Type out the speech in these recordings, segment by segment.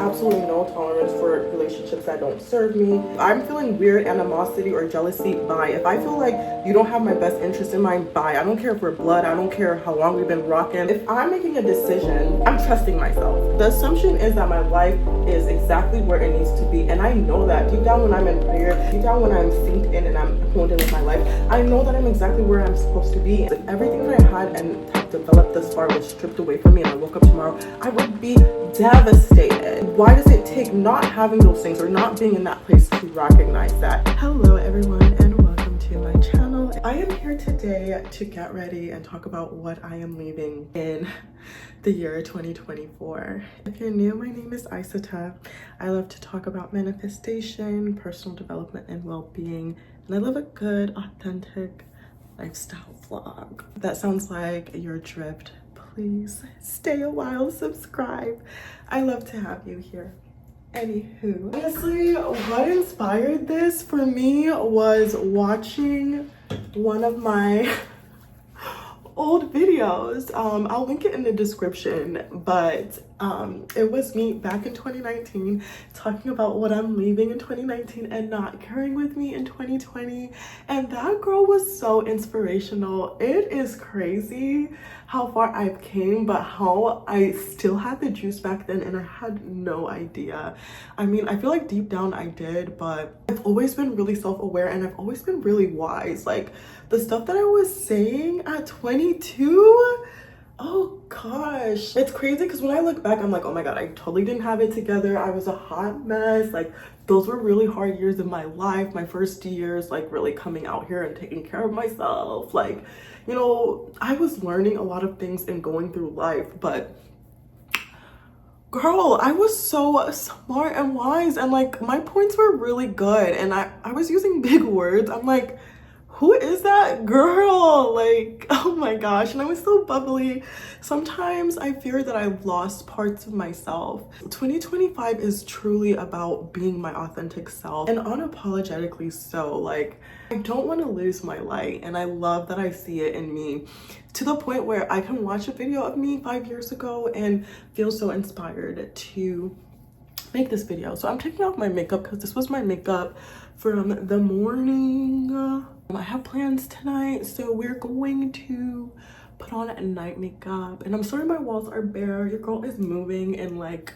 absolutely no tolerance for relationships that don't serve me. I'm feeling weird animosity or jealousy, bye. If I feel like you don't have my best interest in mind, bye. I don't care if we're blood, I don't care how long we've been rocking. If I'm making a decision, I'm trusting myself. The assumption is that my life is exactly where it needs to be, and I know that deep down when I'm in prayer, deep down when I'm synced in and I'm honed in with my life, I know that I'm exactly where I'm supposed to be. If everything that I had and have developed thus far was stripped away from me and I woke up tomorrow, I would be devastated. Why does it take not having those things or not being in that place to recognize that? Hello everyone and welcome to my channel. I am here today to get ready and talk about what I am leaving in the year 2024. If you're new, my name is Isata. I love to talk about manifestation, personal development, and well-being, and I live a good, authentic lifestyle vlog. If that sounds like your drift, please stay a while, subscribe. I love to have you here. Anywho, honestly, what inspired this for me was watching one of my old videos. I'll link it in the description, but it was me back in 2019 talking about what I'm leaving in 2019 and not carrying with me in 2020, and that girl was so inspirational. It is crazy how far I've came, but how I still had the juice back then and I had no idea. I mean, I feel like deep down I did, but I've always been really self-aware and I've always been really wise. Like the stuff that I was saying at 22, oh gosh, it's crazy because when I look back, I'm like, oh my god, I totally didn't have it together. I was a hot mess. Like those were really hard years in my life. My first years, like really coming out here and taking care of myself. Like, you know, I was learning a lot of things and going through life, but girl, I was so smart and wise, and like my points were really good, and I was using big words. I'm like, who is that girl? Like, oh my gosh. And I was so bubbly. Sometimes I fear that I've lost parts of myself. 2025 is truly about being my authentic self, and unapologetically so. Like, I don't want to lose my light, and I love that I see it in me to the point where I can watch a video of me 5 years ago and feel so inspired to make this video. So I'm taking off my makeup because this was my makeup from the morning. I have plans tonight, so we're going to put on a night makeup, and I'm sorry my walls are bare. Your girl is moving in like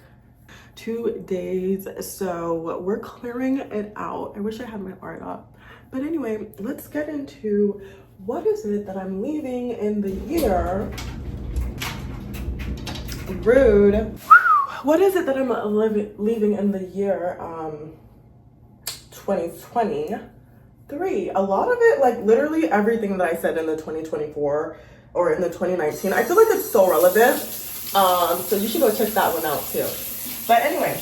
2 days, so we're clearing it out. I wish I had my art up, but anyway, let's get into what is it that I'm leaving in the year. Rude. What is it that I'm leaving in the year 2023? A lot of it, like literally everything that I said in the 2024 or in the 2019, I feel like it's so relevant. So you should go check that one out too. But anyway.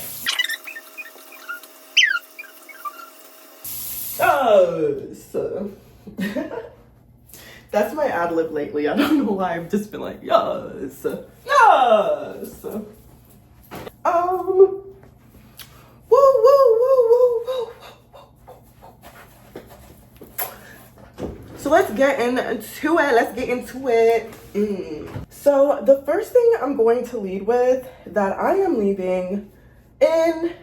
So that's my ad lib lately. I don't know why. I've just been like, yes. Yes. Woo, woo, woo, woo, woo. So let's get into it. So the first thing I'm going to lead with that I am leaving in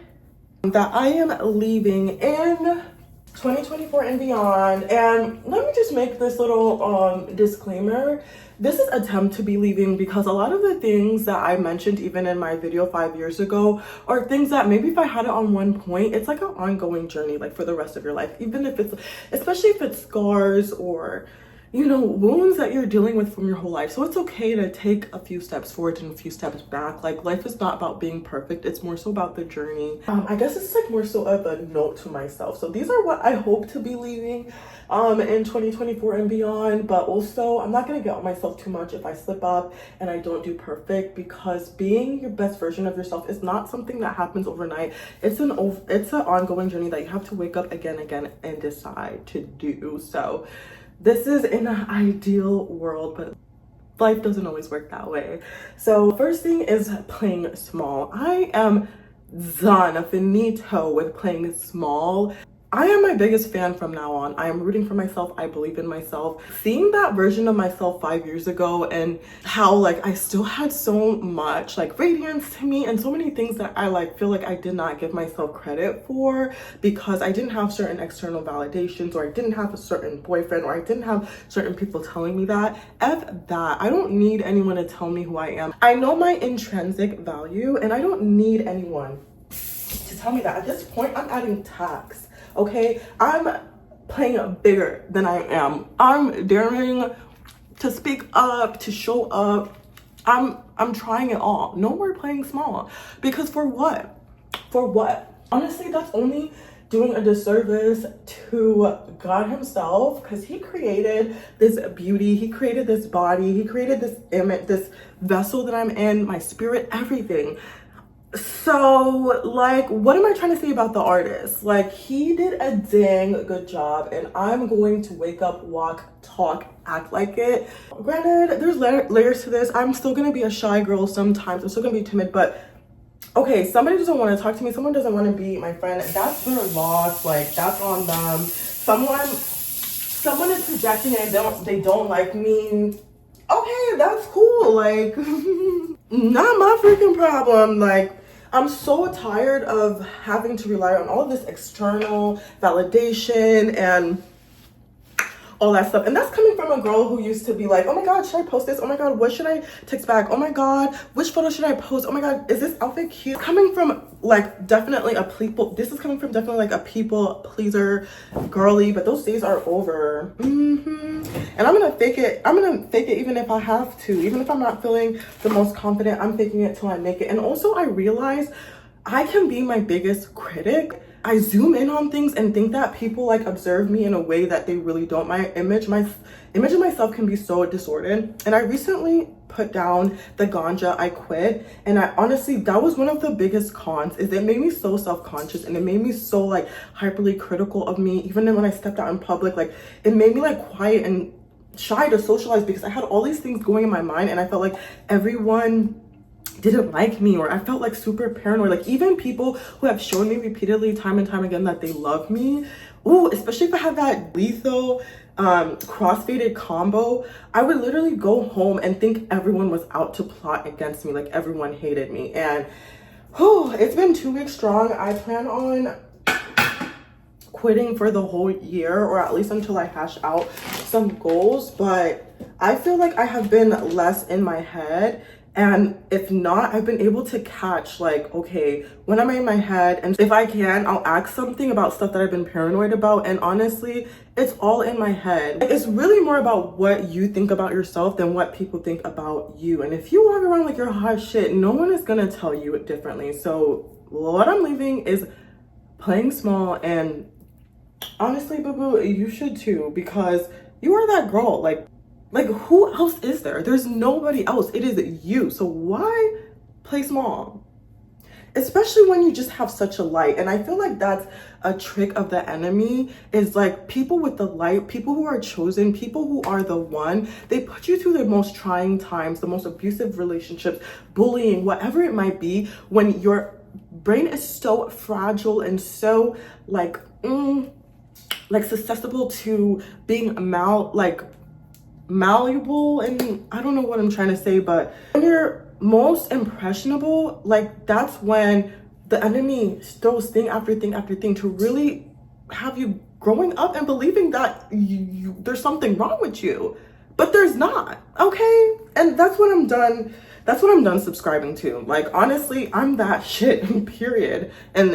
2024 and beyond, and let me just make this little disclaimer. This is attempt to be leaving because a lot of the things that I mentioned even in my video 5 years ago are things that maybe if I had it on one point, it's like an ongoing journey, like for the rest of your life, even if it's, especially if it's scars or, you know, wounds that you're dealing with from your whole life. So it's okay to take a few steps forward and a few steps back. Like life is not about being perfect. It's more so about the journey. I guess it's like more so of a note to myself. So these are what I hope to be leaving in 2024 and beyond. But also I'm not going to get on myself too much if I slip up and I don't do perfect, because being your best version of yourself is not something that happens overnight. It's an ongoing journey that you have to wake up again and decide to do. So this is in an ideal world, but life doesn't always work that way. So first thing is playing small. I am done, finito with playing small. I am my biggest fan from now on. I am rooting for myself. I believe in myself. Seeing that version of myself 5 years ago and how like I still had so much like radiance to me and so many things that I like feel like I did not give myself credit for because I didn't have certain external validations, or I didn't have a certain boyfriend, or I didn't have certain people telling me that. F that. I don't need anyone to tell me who I am. I know my intrinsic value and I don't need anyone to tell me that. At this point, I'm adding tax. Okay, I'm playing bigger than I am. I'm daring to speak up, to show up. I'm trying it all. No more playing small. Because for what? For what? Honestly, that's only doing a disservice to God himself, because he created this beauty, he created this body, he created this image, this vessel that I'm in, my spirit, everything. So like, what am I trying to say about the artist? Like, he did a dang good job, and I'm going to wake up, walk, talk, act like it. Granted, there's layers to this. I'm still gonna be a shy girl sometimes. I'm still gonna be timid, but okay, somebody doesn't want to talk to me, someone doesn't want to be my friend, that's their loss. Like, that's on them. Someone is projecting and they don't like me. Okay, that's cool. Like, not my freaking problem. Like, I'm so tired of having to rely on all of this external validation and all that stuff. And that's coming from a girl who used to be like, oh my God, should I post this? Oh my God, what should I text back? Oh my God, which photo should I post? Oh my God, is this outfit cute? Coming from like definitely this is coming from definitely like a people pleaser girly, but those days are over. And I'm gonna fake it. I'm gonna fake it even if I have to. Even if I'm not feeling the most confident, I'm faking it till I make it. And also I realize I can be my biggest critic. I zoom in on things and think that people like observe me in a way that they really don't. My image of myself can be so disordered. And I recently put down the ganja. I quit, and I honestly, that was one of the biggest cons, is it made me so self-conscious, and it made me so like hyperly critical of me. Even when I stepped out in public, like it made me like quiet and shy to socialize, because I had all these things going in my mind, and I felt like everyone didn't like me, or I felt like super paranoid. Like, even people who have shown me repeatedly time and time again that they love me, ooh, especially if I had that lethal crossfaded combo, I would literally go home and think everyone was out to plot against me, like everyone hated me. And whew, it's been 2 weeks strong. I plan on quitting for the whole year, or at least until I hash out some goals. But I feel like I have been less in my head, and if not, I've been able to catch like, okay, when am I in my head? And if I can, I'll ask something about stuff that I've been paranoid about. And honestly, it's all in my head. It's really more about what you think about yourself than what people think about you. And if you walk around like you're hot shit, no one is gonna tell you it differently. So what I'm leaving is playing small, and honestly, boo-boo, you should too, because you are that girl. Like who else is there? There's nobody else. It is you. So why play small? Especially when you just have such a light. And I feel like that's a trick of the enemy, is like people with the light, people who are chosen, people who are the one, they put you through the most trying times, the most abusive relationships, bullying, whatever it might be, when your brain is so fragile and so like susceptible to being malleable, and I don't know what I'm trying to say, but when you're most impressionable, like that's when the enemy throws thing after thing after thing to really have you growing up and believing that there's something wrong with you, but there's not. Okay, and that's what I'm done subscribing to. Like, honestly, I'm that shit, period. And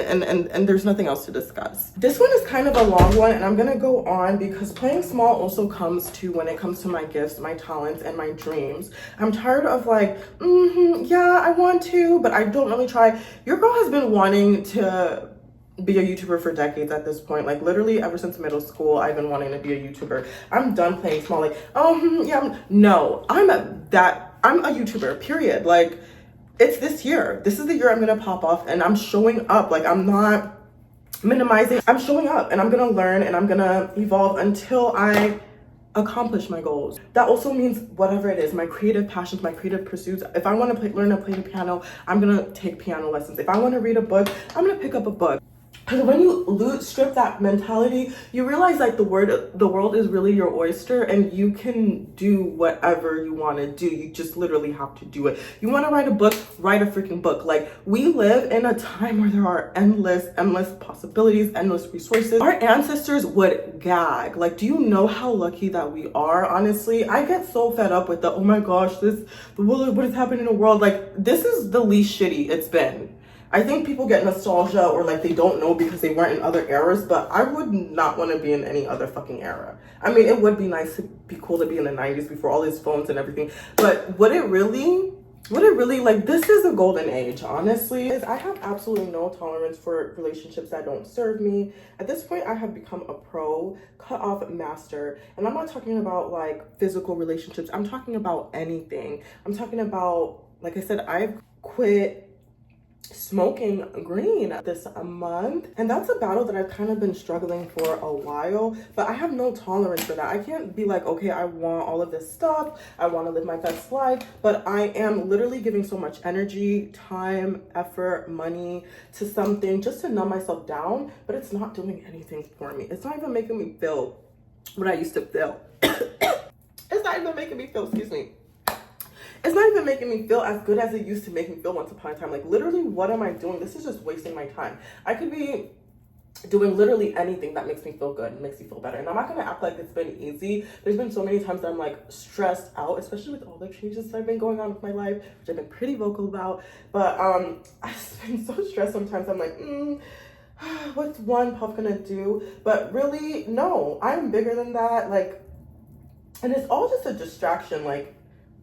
there's nothing else to discuss. This one is kind of a long one, and I'm gonna go on because playing small also comes to when it comes to my gifts, my talents, and my dreams. I'm tired of like, yeah, I want to, but I don't really try. Your girl has been wanting to be a YouTuber for decades at this point. Like, literally ever since middle school, I've been wanting to be a YouTuber. I'm done playing small. Like, no, I'm a YouTuber, period. Like, it's this year. This is the year I'm gonna pop off, and I'm showing up. Like, I'm not minimizing. I'm showing up, and I'm gonna learn, and I'm gonna evolve until I accomplish my goals. That also means whatever it is, my creative passions, my creative pursuits. If I want to learn to play the piano, I'm gonna take piano lessons. If I want to read a book, I'm gonna pick up a book. Because when you strip that mentality, you realize like the world is really your oyster, and you can do whatever you want to do. You just literally have to do it. You want to write a book, write a freaking book. Like, we live in a time where there are endless possibilities, endless resources. Our ancestors would gag. Like, do you know how lucky that we are? Honestly, I get so fed up with the, oh my gosh, what is happening in the world? Like, this is the least shitty it's been. I think people get nostalgia or like they don't know because they weren't in other eras, but I would not want to be in any other fucking era. I mean, it would be nice to be cool to be in the 90s before all these phones and everything, but would it really, like, this is a golden age, honestly. I have absolutely no tolerance for relationships that don't serve me. At this point, I have become a pro cut-off master, and I'm not talking about like physical relationships. I'm talking about anything. I'm talking about, like I said, I've quit smoking green this month, and that's a battle that I've kind of been struggling for a while, but I have no tolerance for that. I can't be like, okay, I want all of this stuff, I want to live my best life, but I am literally giving so much energy, time, effort, money to something just to numb myself down, but it's not doing anything for me. It's not even making me feel what I used to feel. It's not even making me feel, excuse me, it's not even making me feel as good as it used to make me feel once upon a time. Like, literally, what am I doing? This is just wasting my time. I could be doing literally anything that makes me feel good and makes me feel better. And I'm not gonna act like it's been easy. There's been so many times that I'm like stressed out, especially with all the changes that have been going on with my life, which I've been pretty vocal about. But I've been so stressed sometimes. I'm like, what's one puff gonna do? But really, no, I'm bigger than that. Like, and it's all just a distraction. Like,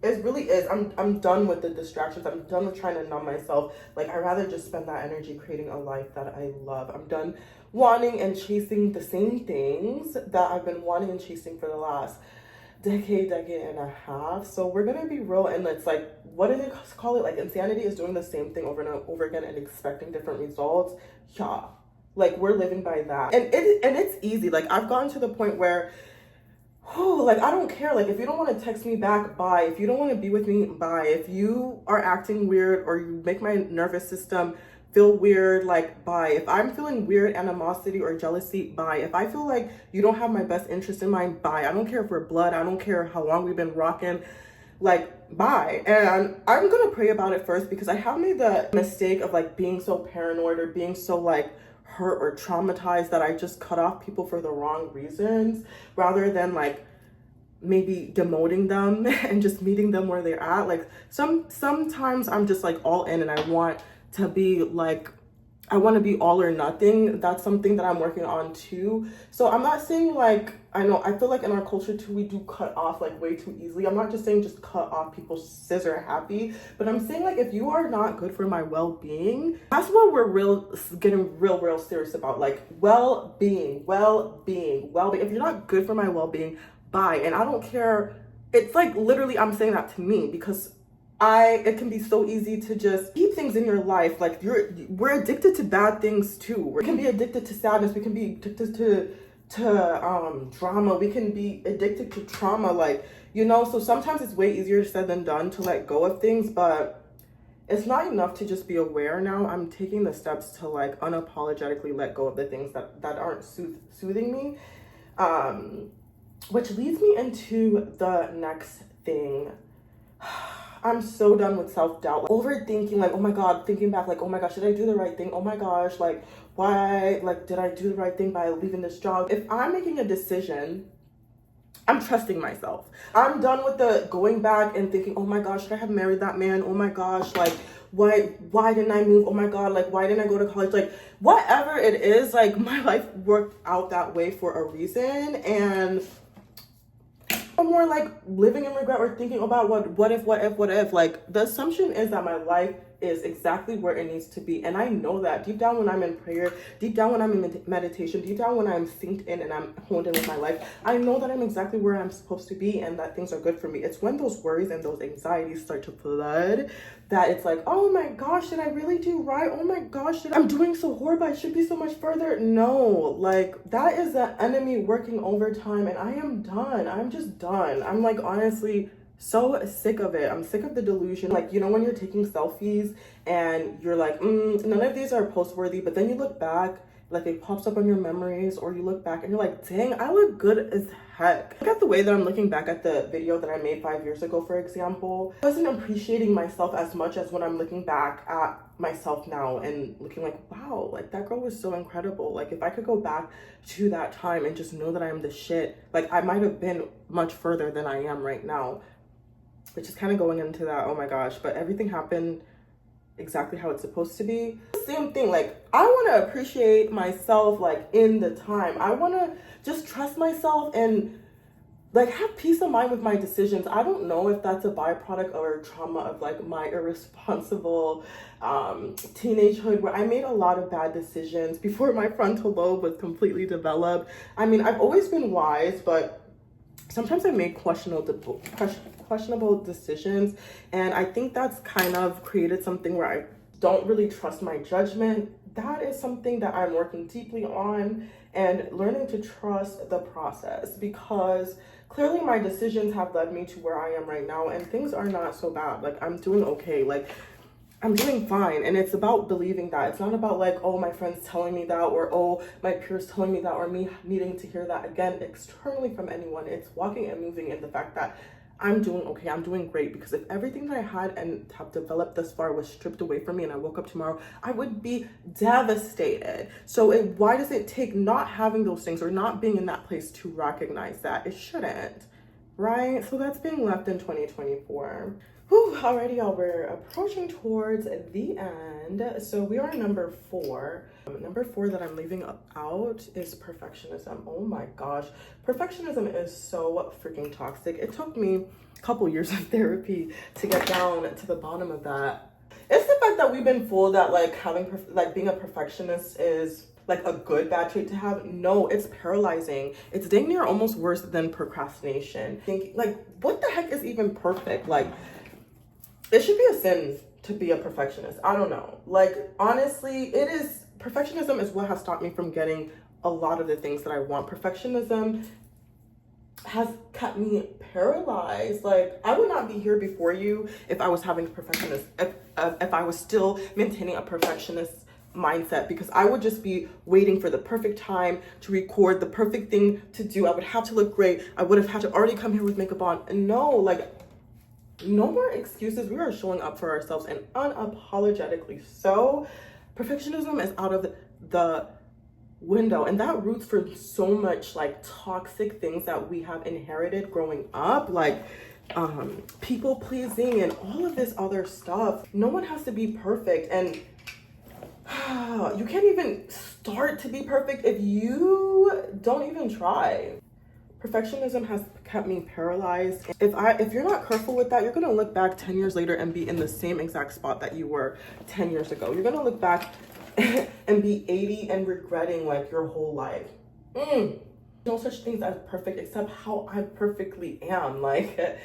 it really is. I'm done with the distractions. I'm done with trying to numb myself. Like, I'd rather just spend that energy creating a life that I love. I'm done wanting and chasing the same things that I've been wanting and chasing for the last decade and a half. So we're gonna be real, and it's like, what do they call it? Like, insanity is doing the same thing over and over again and expecting different results. Yeah, like, we're living by that, and it's easy. Like, I've gotten to the point where, oh, like, I don't care. Like, if you don't want to text me back, bye. If you don't want to be with me, bye. If you are acting weird or you make my nervous system feel weird, like, bye. If I'm feeling weird animosity or jealousy, bye. If I feel like you don't have my best interest in mind, bye. I don't care if we're blood. I don't care how long we've been rocking. Like, bye. And I'm gonna pray about it first, because I have made the mistake of like being so paranoid or being so like hurt or traumatized that I just cut off people for the wrong reasons, rather than like maybe demoting them and just meeting them where they're at. Like, sometimes I'm just like all in, and I want to be like, I want to be all or nothing. That's something that I'm working on too. So I'm not saying like, I feel like in our culture too, we do cut off like way too easily. I'm not just saying just cut off people scissor happy, but I'm saying like, if you are not good for my well-being, that's what we're getting real serious about. Like, well-being. If you're not good for my well-being, bye. And I don't care. It's like, literally, I'm saying that to me because it can be so easy to just keep things in your life. Like, we're addicted to bad things too. We can be addicted to sadness. We can be addicted to drama. We can be addicted to trauma. Like, so sometimes it's way easier said than done to let go of things, but it's not enough to just be aware. Now I'm taking the steps to like unapologetically let go of the things that aren't soothing me, which leads me into the next thing. I'm so done with self-doubt, like, overthinking, like, oh my god, thinking back, like, oh my gosh, did I do the right thing? Oh my gosh, like, why, like, did I do the right thing by leaving this job? If I'm making a decision, I'm trusting myself. I'm done with the going back and thinking, oh my gosh, should I have married that man? Oh my gosh, like, why didn't I move? Oh my god, like, why didn't I go to college? Like, whatever it is, like, my life worked out that way for a reason, and more like living in regret or thinking about what if. Like, the assumption is that my life is exactly where it needs to be, and I know that deep down when I'm in prayer, deep down when I'm in meditation, deep down when I'm synced in and I'm honed in with my life, I know that I'm exactly where I'm supposed to be and that things are good for me. It's when those worries and those anxieties start to flood that it's like, oh my gosh, did I really do right? Oh my gosh, I'm doing so horrible, I should be so much further. No, like, that is the enemy working overtime, and I am done. I'm just done. I'm like, honestly, so sick of it. I'm sick of the delusion. Like, when you're taking selfies and you're like, none of these are post worthy, but then you look back like it pops up on your memories, or you look back and you're like, dang, I look good as heck. Look at the way that I'm looking back at the video that I made 5 years ago, for example. I wasn't appreciating myself as much as when I'm looking back at myself now and looking like, wow, like that girl was so incredible. Like if I could go back to that time and just know that I am the shit, like I might have been much further than I am right now, which is kind of going into that, oh my gosh, but everything happened exactly how it's supposed to be. Same thing, like I want to appreciate myself like in the time. I want to just trust myself and like have peace of mind with my decisions. I don't know if that's a byproduct or trauma of like my irresponsible teenagehood, where I made a lot of bad decisions before my frontal lobe was completely developed. I mean, I've always been wise, but sometimes I make questionable decisions, and I think that's kind of created something where I don't really trust my judgment. That is something that I'm working deeply on, and learning to trust the process, because clearly my decisions have led me to where I am right now, and things are not so bad. Like I'm doing okay, like I'm doing fine. And it's about believing that. It's not about like, oh, my friends telling me that, or oh, my peers telling me that, or me needing to hear that again externally from anyone. It's walking and moving in the fact that I'm doing okay, I'm doing great. Because if everything that I had and have developed thus far was stripped away from me and I woke up tomorrow, I would be devastated. So why does it take not having those things or not being in that place to recognize that? It shouldn't, right? So that's being left in 2024. Whew, already y'all, we're approaching towards the end. So we are number 4. Number 4 that I'm leaving out is perfectionism. Oh my gosh. Perfectionism is so freaking toxic. It took me a couple years of therapy to get down to the bottom of that. It's the fact that we've been fooled that like being a perfectionist is like a good bad trait to have. No, it's paralyzing. It's dang near almost worse than procrastination. Think like, what the heck is even perfect? Like, it should be a sin to be a perfectionist. I don't know. Like, honestly, perfectionism is what has stopped me from getting a lot of the things that I want. Perfectionism has kept me paralyzed. Like, I would not be here before you if I was having if I was still maintaining a perfectionist mindset, because I would just be waiting for the perfect time to record, the perfect thing to do. I would have to look great. I would have had to already come here with makeup on. And no, like, no more excuses. We are showing up for ourselves, and unapologetically so. Perfectionism is out of the window, and that roots for so much like toxic things that we have inherited growing up, like people pleasing and all of this other stuff. No one has to be perfect, and you can't even start to be perfect if you don't even try. Perfectionism has kept me paralyzed. If you're not careful with that, you're gonna look back 10 years later and be in the same exact spot that you were 10 years ago. You're gonna look back and be 80 and regretting like your whole life. No such things as perfect except how I perfectly am. Like,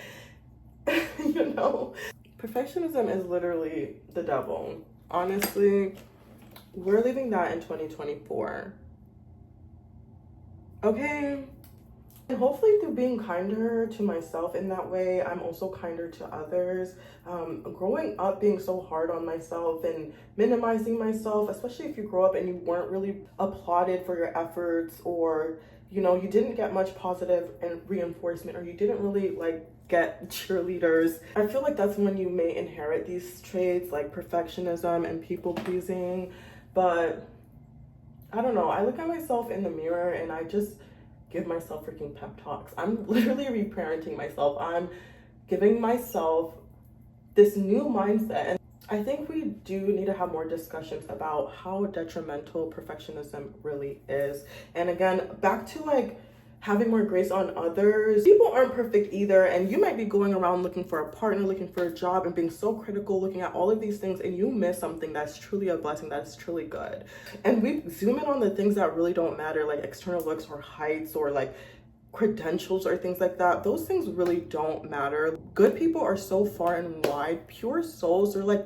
you know, perfectionism is literally the devil. Honestly, we're leaving that in 2024. Okay? And hopefully through being kinder to myself in that way, I'm also kinder to others. Growing up being so hard on myself and minimizing myself, especially if you grow up and you weren't really applauded for your efforts, or, you know, you didn't get much positive and reinforcement, or you didn't really like get cheerleaders. I feel like that's when you may inherit these traits like perfectionism and people pleasing. But I don't know, I look at myself in the mirror and I just give myself freaking pep talks. I'm literally reparenting myself. I'm giving myself this new mindset. And I think we do need to have more discussions about how detrimental perfectionism really is. And again, back to like having more grace on others. People aren't perfect either, and you might be going around looking for a partner, looking for a job, and being so critical, looking at all of these things, and you miss something that's truly a blessing, that's truly good. And we zoom in on the things that really don't matter, like external looks or heights or like credentials or things like that. Those things really don't matter. Good people are so far and wide. Pure souls are like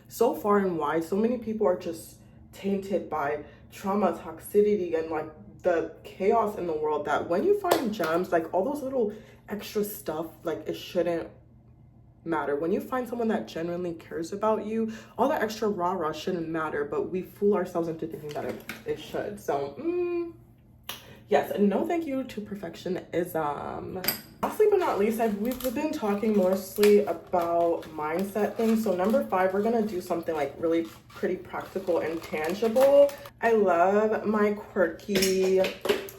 so far and wide. So many people are just tainted by trauma, toxicity, and like the chaos in the world, that when you find gems, like all those little extra stuff, like it shouldn't matter. When you find someone that genuinely cares about you, all that extra rah-rah shouldn't matter, but we fool ourselves into thinking that it should. So yes, and no thank you to perfectionism. Lastly but not least, we've been talking mostly about mindset things. So number 5, we're gonna do something like really pretty practical and tangible. I love my quirky,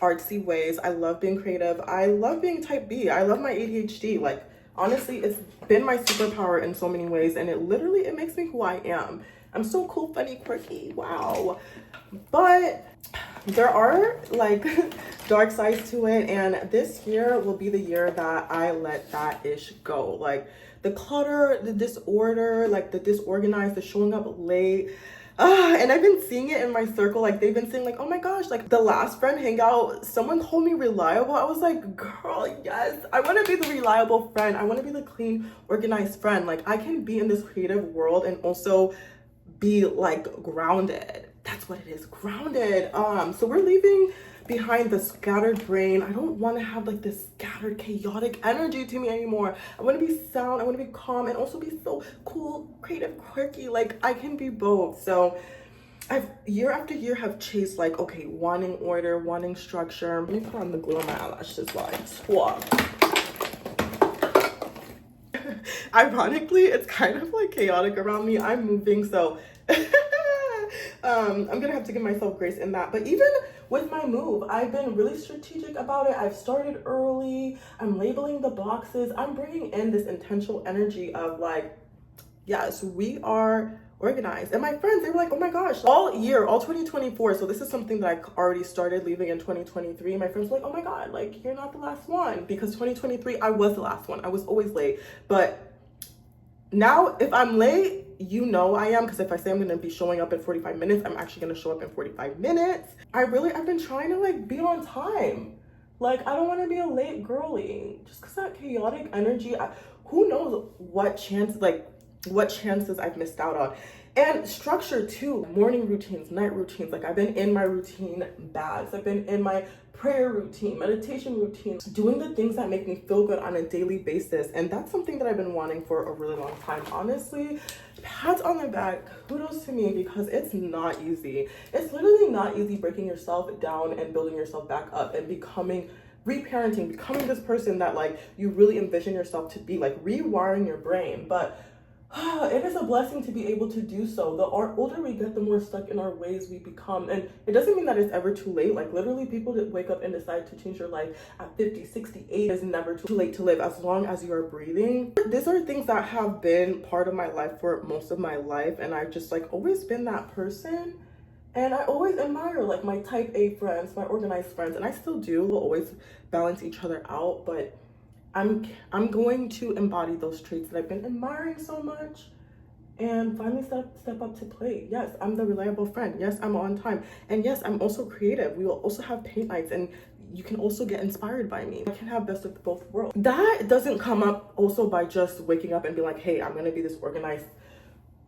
artsy ways. I love being creative. I love being type B. I love my ADHD. Like, honestly, it's been my superpower in so many ways, and it makes me who I am. I'm so cool, funny, quirky. Wow. But there are like dark sides to it, and this year will be the year that I let that ish go. Like the clutter, the disorder, like the disorganized, the showing up late. And I've been seeing it in my circle. Like they've been saying like, oh my gosh, like the last friend hangout, someone called me reliable. I was like, girl, yes, I want to be the reliable friend. I want to be the clean, organized friend. Like I can be in this creative world and also be like grounded. That's what it is, grounded. So we're leaving behind the scattered brain. I don't want to have like this scattered, chaotic energy to me anymore. I want to be sound, I want to be calm, and also be so cool, creative, quirky. Like I can be both. So I've year after year have chased like, okay, wanting order, wanting structure. Let me put on the glue on my eyelashes while I talk. Ironically, it's kind of like chaotic around me. I'm moving, so I'm gonna have to give myself grace in that. But even with my move, I've been really strategic about it. I've started early. I'm labeling the boxes. I'm bringing in this intentional energy of like, yes, we are organized. And my friends, they were like, oh my gosh, all year, all 2024. So this is something that I already started leaving in 2023. My friends were like, oh my God, like you're not the last one, because 2023, I was the last one. I was always late. But now if I'm late, you know I am, because if I say I'm gonna be showing up in 45 minutes, I'm actually gonna show up in 45 minutes. I've been trying to like be on time. Like I don't want to be a late girly, just because that chaotic energy, who knows what chances I've missed out on. And structure too, morning routines, night routines. Like I've been in my routine baths. I've been in my prayer routine, meditation routine, doing the things that make me feel good on a daily basis. And that's something that I've been wanting for a really long time. Honestly, pats on the back, kudos to me, because it's not easy. It's literally not easy breaking yourself down and building yourself back up and becoming this person that like you really envision yourself to be, like rewiring your brain. But it is a blessing to be able to do so. The older we get, the more stuck in our ways we become. And it doesn't mean that it's ever too late. Like literally people that wake up and decide to change their life at 50, 60, 80 is never too late to live, as long as you are breathing. These are things that have been part of my life for most of my life. And I've just like always been that person. And I always admire like my type A friends, my organized friends, and I still do. We'll always balance each other out, but I'm going to embody those traits that I've been admiring so much and finally step up to plate. Yes, I'm the reliable friend. Yes, I'm on time. And yes, I'm also creative. We will also have paint nights, and you can also get inspired by me. I can have best of both worlds. That doesn't come up also by just waking up and being like, hey, I'm gonna be this organized,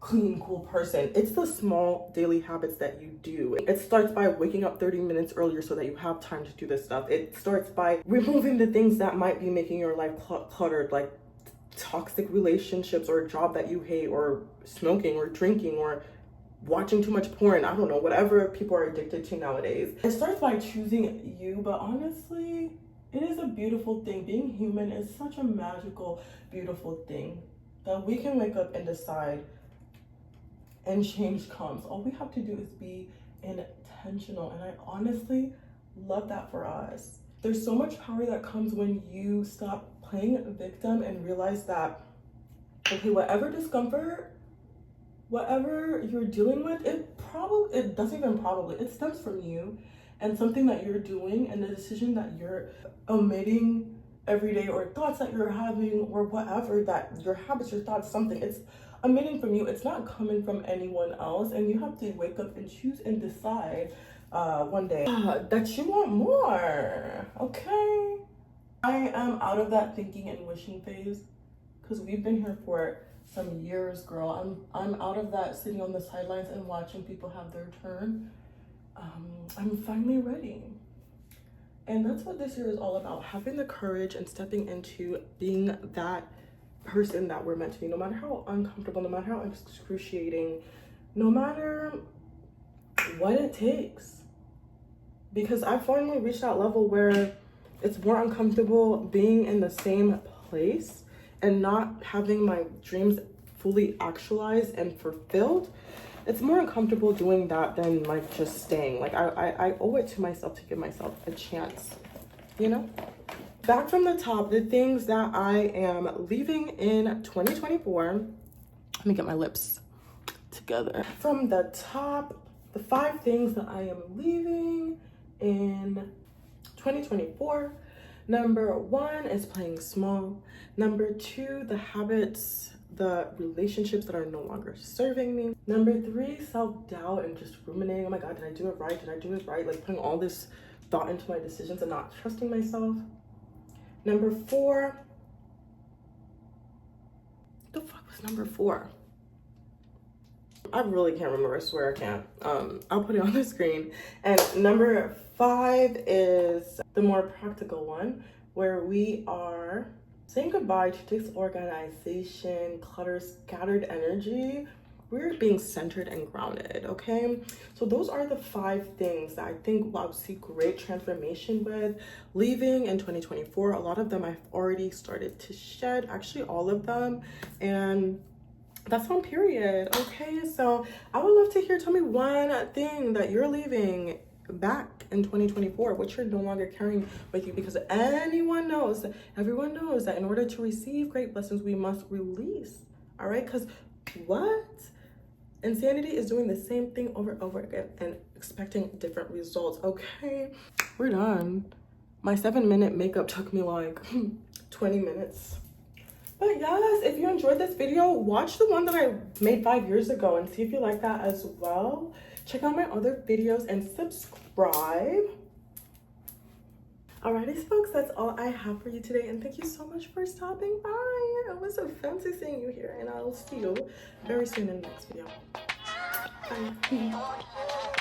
clean, cool person. It's the small daily habits that you do. It starts by waking up 30 minutes earlier so that you have time to do this stuff. It starts by removing the things that might be making your life cluttered, like toxic relationships or a job that you hate, or smoking or drinking or watching too much porn. I don't know, whatever people are addicted to nowadays. It starts by choosing you, but honestly, it is a beautiful thing. Being human is such a magical, beautiful thing that we can wake up and decide, and change comes. All we have to do is be intentional. And I honestly love that for us. There's so much power that comes when you stop playing victim and realize that, okay, whatever discomfort, whatever you're dealing with, it stems from you and something that you're doing and the decision that you're omitting every day, or thoughts that you're having, or whatever, that your habits, your thoughts, something, it's emitting from you. It's not coming from anyone else, and you have to wake up and choose and decide one day that you want more. Okay, I am out of that thinking and wishing phase, because we've been here for some years, girl. I'm out of that sitting on the sidelines and watching people have their turn. I'm finally ready. And that's what this year is all about, having the courage and stepping into being that person that we're meant to be, no matter how uncomfortable, no matter how excruciating, no matter what it takes. Because I finally reached that level where it's more uncomfortable being in the same place and not having my dreams fully actualized and fulfilled. It's more uncomfortable doing that than like just staying. Like I owe it to myself to give myself a chance, you know? Back from the top, the things that I am leaving in 2024. Let me get my lips together. From the top, the 5 things that I am leaving in 2024. Number 1 is playing small. Number 2, the habits, the relationships that are no longer serving me. Number 3, self-doubt and just ruminating. Oh my God, did I do it right? Did I do it right? Like putting all this thought into my decisions and not trusting myself. Number 4, what the fuck was number 4? I really can't remember, I swear I can't. I'll put it on the screen. And number 5 is the more practical one, where we are saying goodbye to disorganization, clutter, scattered energy. We're being centered and grounded, okay? So those are the 5 things that I think I'll see great transformation with leaving in 2024. A lot of them I've already started to shed, actually all of them. And that's on period, okay? So I would love to hear, tell me one thing that you're leaving back in 2024, what you're no longer carrying with you, because everyone knows that in order to receive great blessings, we must release, all right? Because what? Insanity is doing the same thing over and over again and expecting different results, okay? We're done. My 7-minute makeup took me like 20 minutes. But yes, if you enjoyed this video, watch the one that I made 5 years ago and see if you like that as well. Check out my other videos and subscribe. Alrighty, folks, that's all I have for you today. And thank you so much for stopping by. It was so fancy seeing you here. And I'll see you very soon in the next video. Bye.